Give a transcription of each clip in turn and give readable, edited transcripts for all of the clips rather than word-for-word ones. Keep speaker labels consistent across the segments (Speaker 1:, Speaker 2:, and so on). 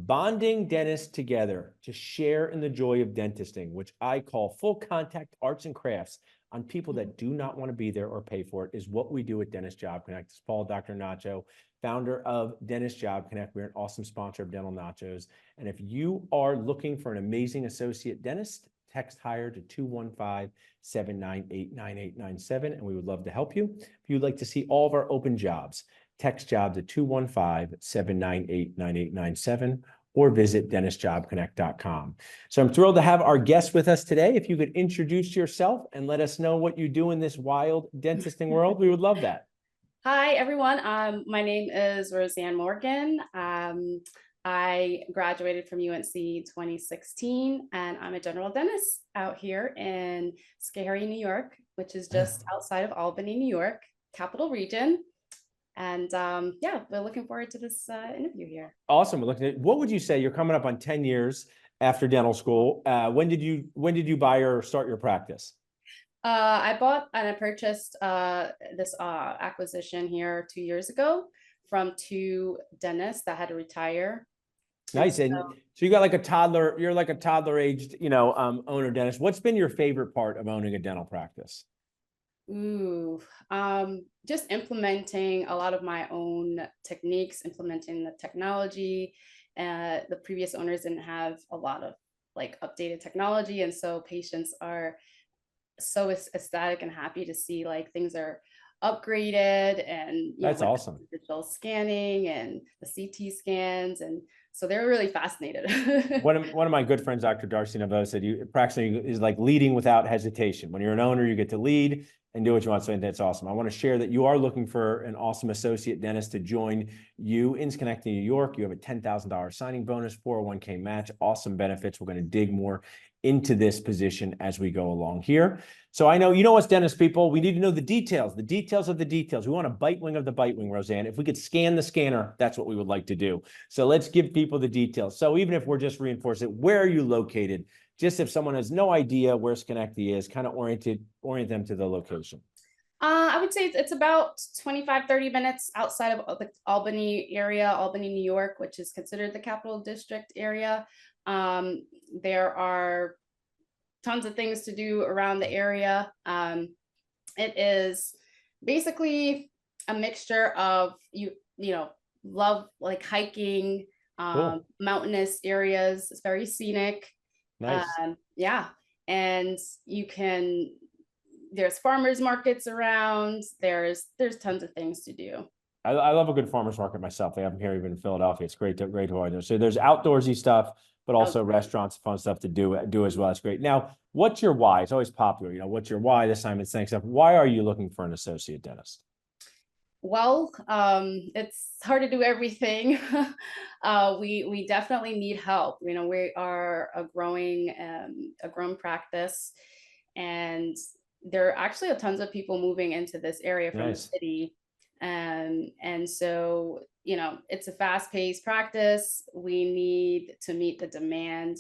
Speaker 1: bonding dentists together to share in the joy of dentisting, which I call full contact arts and crafts on people that do not want to be there or pay for it, is what we do at Dentist Job Connect. It's Paul, Dr. Nacho, founder of Dentist Job Connect. We're an awesome sponsor of Dental Nachos. And if you are looking for an amazing associate dentist, text hire to 215-798-9897, and we would love to help you. If you'd like to see all of our open jobs, text job to 215-798-9897 or visit dentistjobconnect.com. So I'm thrilled to have our guest with us today. If you could introduce yourself and let us know what you do in this wild dentisting world, we would love that.
Speaker 2: Hi, everyone. My name is Roseanne Morgan. I graduated from UNC 2016, and I'm a general dentist out here in Scary, New York, which is just outside of Albany, New York, capital region. And yeah, we're looking forward to this interview here.
Speaker 1: Awesome. We're looking at, what would you say? You're coming up on 10 years after dental school. When did you buy or start your practice?
Speaker 2: I bought and I purchased this acquisition here 2 years ago from two dentists that had to retire.
Speaker 1: Nice. And so you got like a toddler, you're like a toddler aged, owner dentist. What's been your favorite part of owning a dental practice?
Speaker 2: Just implementing a lot of my own techniques, implementing the technology. The previous owners didn't have a lot of like updated technology, and so patients are so ecstatic and happy to see like things are upgraded, and
Speaker 1: That's awesome.
Speaker 2: digital scanning and the CT scans, and so they're really fascinated.
Speaker 1: One of my good friends, Dr. Darcy Naveau, said you practicing is like leading without hesitation. When you're an owner, you get to lead and do what you want. So that's awesome. I want to share that you are looking for an awesome associate dentist to join you in Schenectady, New York. You have a $10,000 signing bonus, 401k match, awesome benefits. We're going to dig more into this position as we go along here. So I know, you know us dentist people, we need to know the details of the details. We want a bite wing of the bite wing, Roseanne. If we could scan the scanner, that's what we would like to do. So let's give people the details. So even if we're just reinforcing, where are you located? Just if someone has no idea where Schenectady is, kind of orient them to the location.
Speaker 2: I would say it's about 25-30 minutes outside of the Albany area, Albany, New York, which is considered the capital district area. There are tons of things to do around the area. It is basically a mixture of love like hiking,
Speaker 1: Cool.
Speaker 2: mountainous areas. It's very scenic.
Speaker 1: Nice.
Speaker 2: Yeah, and there's farmers markets around. There's tons of things to do.
Speaker 1: I love a good farmer's market myself. They have them here even in Philadelphia. It's great to order. So there's outdoorsy stuff, but also restaurants, fun stuff to do as well. It's great. Now, what's your why? It's always popular. What's your why? This time it's thanks up. Why are you looking for an associate dentist?
Speaker 2: Well, it's hard to do everything. We definitely need help. We are a growing practice, and there are actually tons of people moving into this area from the city. And so, it's a fast-paced practice. We need to meet the demand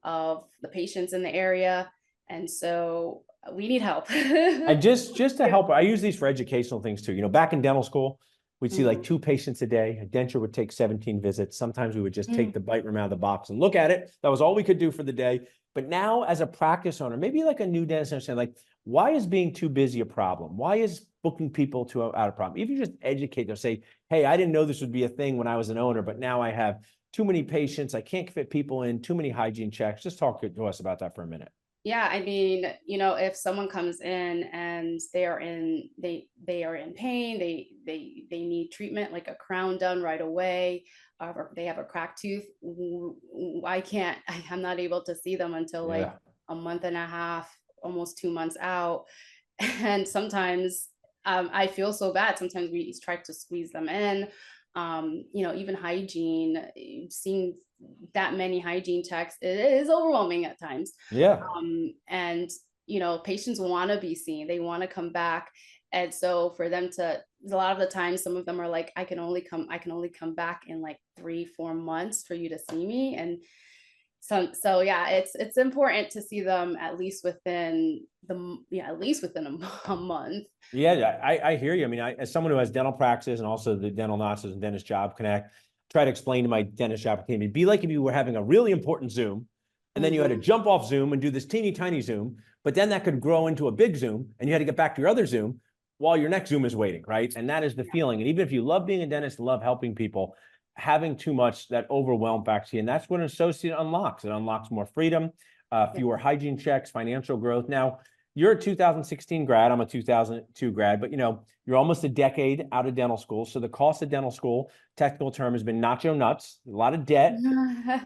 Speaker 2: of the patients in the area. And so we need help.
Speaker 1: And just to help, I use these for educational things too. Back in dental school, we'd see like 2 patients a day. A denture would take 17 visits. Sometimes we would just take the bite room out of the box and look at it. That was all we could do for the day. But now as a practice owner, maybe like a new dentist understand, like, why is being too busy a problem? Why is booking people out a problem? If you just educate them, say, hey, I didn't know this would be a thing when I was an owner, but now I have too many patients. I can't fit people in, too many hygiene checks. Just talk to us about that for a minute.
Speaker 2: Yeah, I mean, if someone comes in and they are in pain, they need treatment like a crown done right away, or they have a cracked tooth, I'm not able to see them until like a month and a half, almost 2 months out. And sometimes I feel so bad. Sometimes we try to squeeze them in. Even hygiene, seeing that many hygiene checks, it is overwhelming at times.
Speaker 1: Yeah.
Speaker 2: And patients want to be seen, they want to come back. And so for them to, a lot of the time, some of them are like, I can only come back in like 3-4 months for you to see me. And so yeah, it's important to see them at least within a month.
Speaker 1: Yeah, I hear you. I mean, as someone who has dental practice and also the Dental Nachos and Dentist Job Connect, try to explain to my dentist application, it'd be like if you were having a really important Zoom and then you had to
Speaker 2: Mhm.
Speaker 1: jump off Zoom and do this teeny tiny Zoom, but then that could grow into a big Zoom and you had to get back to your other Zoom while your next Zoom is waiting, right? And that is the feeling. And even if you love being a dentist, love helping people, having too much, that overwhelm factor, and that's what an associate unlocks. It unlocks more freedom,
Speaker 2: Yeah.
Speaker 1: fewer hygiene checks, financial growth. Now, you're a 2016 grad, I'm a 2002 grad, but you're almost a decade out of dental school. So the cost of dental school, technical term, has been nacho nuts, a lot of debt.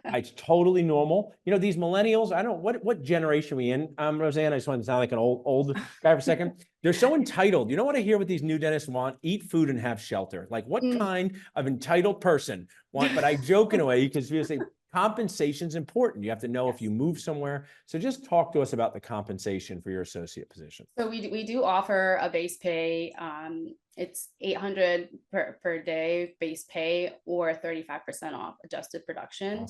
Speaker 1: It's totally normal. These millennials, I don't what generation are we in? Roseanne, I just want to sound like an old guy for a second. They're so entitled. You know what I hear what these new dentists want? Eat food and have shelter. Like, what
Speaker 2: Mm.
Speaker 1: kind of entitled person want? But I joke in a way because people say compensation's important. You have to know if you
Speaker 2: Yes.
Speaker 1: move somewhere. So just talk to us about the compensation for your associate position.
Speaker 2: So we do offer a base pay. It's 800 per day base pay, or 35% off adjusted production.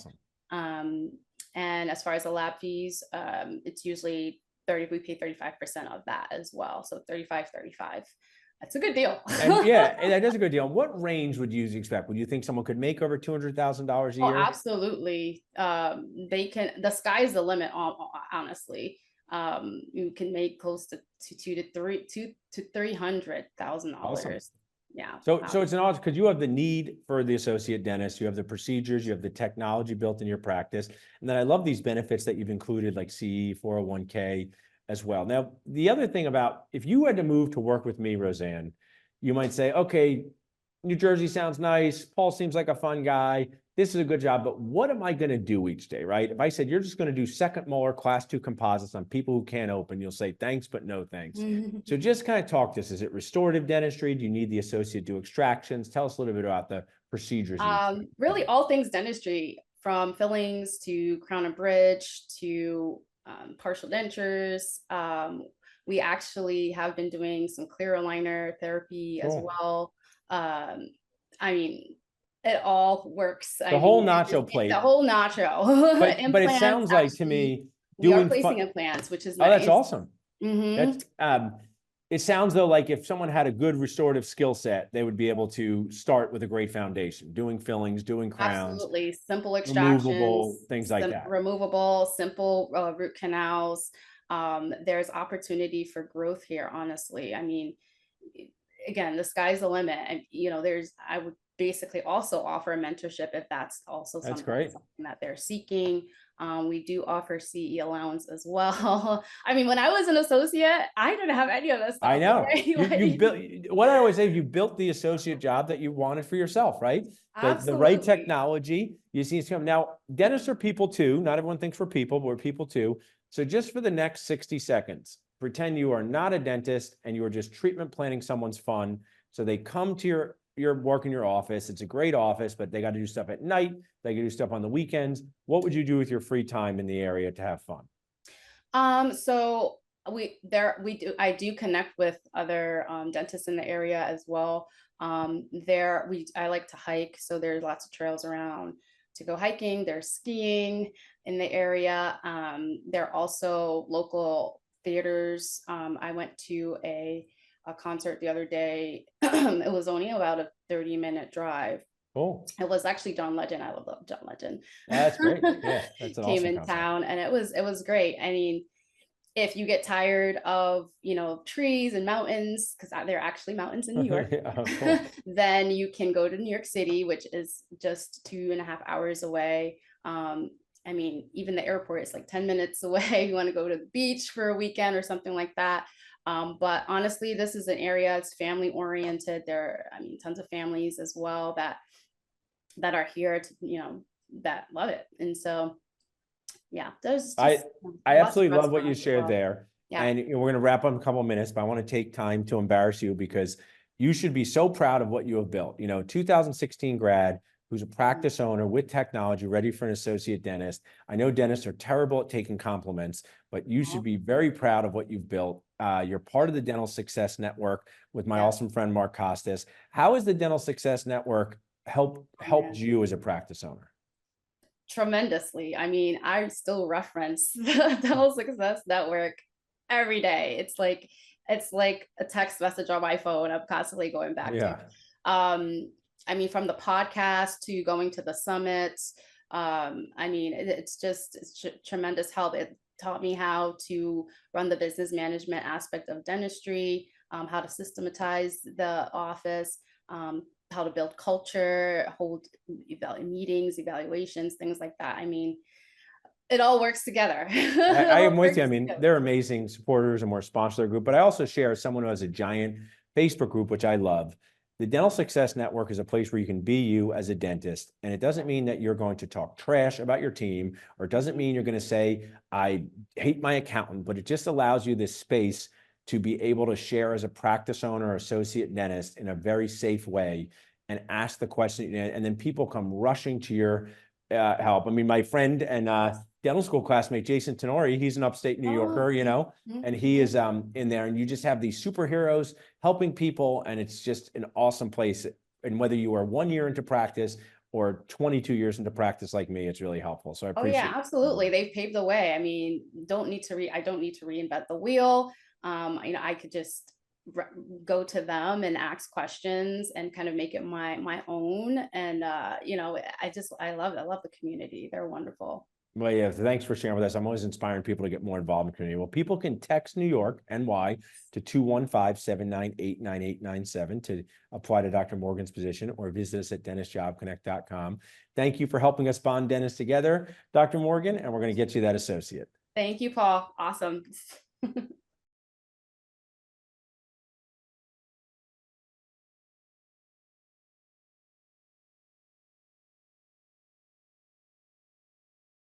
Speaker 1: Awesome.
Speaker 2: And as far as the lab fees, it's usually 30, we pay 35% of that as well. So 35, 35. That's a good deal.
Speaker 1: And yeah, that is a good deal. What range would you expect? Would you think someone could make over $200,000 a
Speaker 2: Oh,
Speaker 1: year?
Speaker 2: absolutely. They can, the sky's the limit, honestly. You can make close to $300,000.
Speaker 1: Awesome.
Speaker 2: Yeah.
Speaker 1: So it's an odd, because you have the need for the associate dentist, you have the procedures, you have the technology built in your practice. And then I love these benefits that you've included, like CE, 401k as well. Now, the other thing about, if you had to move to work with me, Roseanne, you might say, okay, New Jersey sounds nice. Paul seems like a fun guy. This is a good job, but what am I going to do each day, right? If I said, you're just going to do second molar class 2 composites on people who can't open, you'll say, thanks, but no thanks. So just kind of talk to us. Is it restorative dentistry? Do you need the associate do extractions? Tell us a little bit about the procedures.
Speaker 2: Really all things dentistry, from fillings to crown and bridge to partial dentures. We actually have been doing some clear aligner therapy as well. I mean, it all works.
Speaker 1: The whole nacho plate.
Speaker 2: The whole nacho.
Speaker 1: But it sounds like to me,
Speaker 2: we are
Speaker 1: doing
Speaker 2: placing implants, which is
Speaker 1: Oh,
Speaker 2: nice.
Speaker 1: that's awesome.
Speaker 2: Mhm.
Speaker 1: That's it sounds though like if someone had a good restorative skill set, they would be able to start with a great foundation, doing fillings, doing crowns,
Speaker 2: Absolutely. Simple
Speaker 1: removable,
Speaker 2: extractions,
Speaker 1: things like that.
Speaker 2: removable, simple root canals. There's opportunity for growth here, honestly. I mean, again, the sky's the limit. And I would basically also offer a mentorship if that's also
Speaker 1: That's
Speaker 2: something
Speaker 1: great.
Speaker 2: that they're seeking. We do offer CE allowance as well. I mean, when I was an associate, I didn't have any of this stuff.
Speaker 1: I know.
Speaker 2: Okay?
Speaker 1: You built what I always say, you built the associate job that you wanted for yourself, right? The right
Speaker 2: Absolutely.
Speaker 1: technology. You see it's coming. Now, dentists are people too. Not everyone thinks we're people, but we're people too. So just for the next 60 seconds, pretend you are not a dentist and you are just treatment planning someone's fun. So they come to your work in your office. It's a great office, but they got to do stuff at night. They can do stuff on the weekends. What would you do with your free time in the area to have fun?
Speaker 2: So I do connect with other dentists in the area as well. I like to hike, so there's lots of trails around to go hiking. There's skiing in the area. There are also local theaters. I went to a concert the other day. It was only about a 30-minute drive.
Speaker 1: Cool.
Speaker 2: It was actually John Legend. I love John Legend.
Speaker 1: That's great. Yeah, that's an
Speaker 2: Came
Speaker 1: awesome
Speaker 2: in
Speaker 1: concept.
Speaker 2: town, and it was great. I mean, if you get tired of trees and mountains, because there are actually mountains in New York,
Speaker 1: Cool.
Speaker 2: then you can go to New York City, which is just 2.5 hours away. I mean, even the airport is like 10 minutes away. You want to go to the beach for a weekend or something like that. But honestly, this is an area, it's family oriented. There are, tons of families as well that are here to, that love it. And so, yeah, there's
Speaker 1: I
Speaker 2: just
Speaker 1: absolutely love what you shared there.
Speaker 2: Yeah.
Speaker 1: And we're going to wrap up in a couple of minutes, but I want to take time to embarrass you because you should be so proud of what you have built. 2016 grad who's a practice owner with technology, ready for an associate dentist. I know dentists are terrible at taking compliments, but you should be very proud of what you've built. You're part of the Dental Success Network with my awesome friend, Mark Costas. How has the Dental Success Network helped you as a practice owner?
Speaker 2: Tremendously. I mean, I still reference the Dental Success Network every day. It's like a text message on my phone. I'm constantly going back to. I mean, from the podcast to going to the summits, I mean, it's tremendous help. It taught me how to run the business management aspect of dentistry, how to systematize the office, how to build culture, hold meetings, evaluations, things like that. I mean, it all works together. It
Speaker 1: I
Speaker 2: all
Speaker 1: am with you. I
Speaker 2: works
Speaker 1: mean,
Speaker 2: together.
Speaker 1: they're amazing supporters and we're sponsor their group, but I also share someone who has a giant Facebook group, which I love. The Dental Success Network is a place where you can be you as a dentist. And it doesn't mean that you're going to talk trash about your team, or it doesn't mean you're going to say, I hate my accountant, but it just allows you this space to be able to share as a practice owner or associate dentist in a very safe way and ask the question. And then people come rushing to your help. I mean, my friend and dental school classmate, Jason Tenori, he's an upstate New
Speaker 2: Oh,
Speaker 1: Yorker, you know,
Speaker 2: mhm,
Speaker 1: and he is in there, and you just have these superheroes helping people, and it's just an awesome place. And whether you are 1 year into practice or 22 years into practice like me, it's really helpful. So I
Speaker 2: oh yeah,
Speaker 1: appreciate
Speaker 2: absolutely. They've paved the way. I mean, I don't need to reinvent the wheel. I could just go to them and ask questions and kind of make it my own. And I love the community. They're wonderful.
Speaker 1: Well, yeah, thanks for sharing with us. I'm always inspiring people to get more involved in the community. Well, people can text New York, NY, to 215-798-9897 to apply to Dr. Morgan's position, or visit us at dentistjobconnect.com. Thank you for helping us bond dentists together, Dr. Morgan, and we're going to get you that associate.
Speaker 2: Thank you, Paul. Awesome.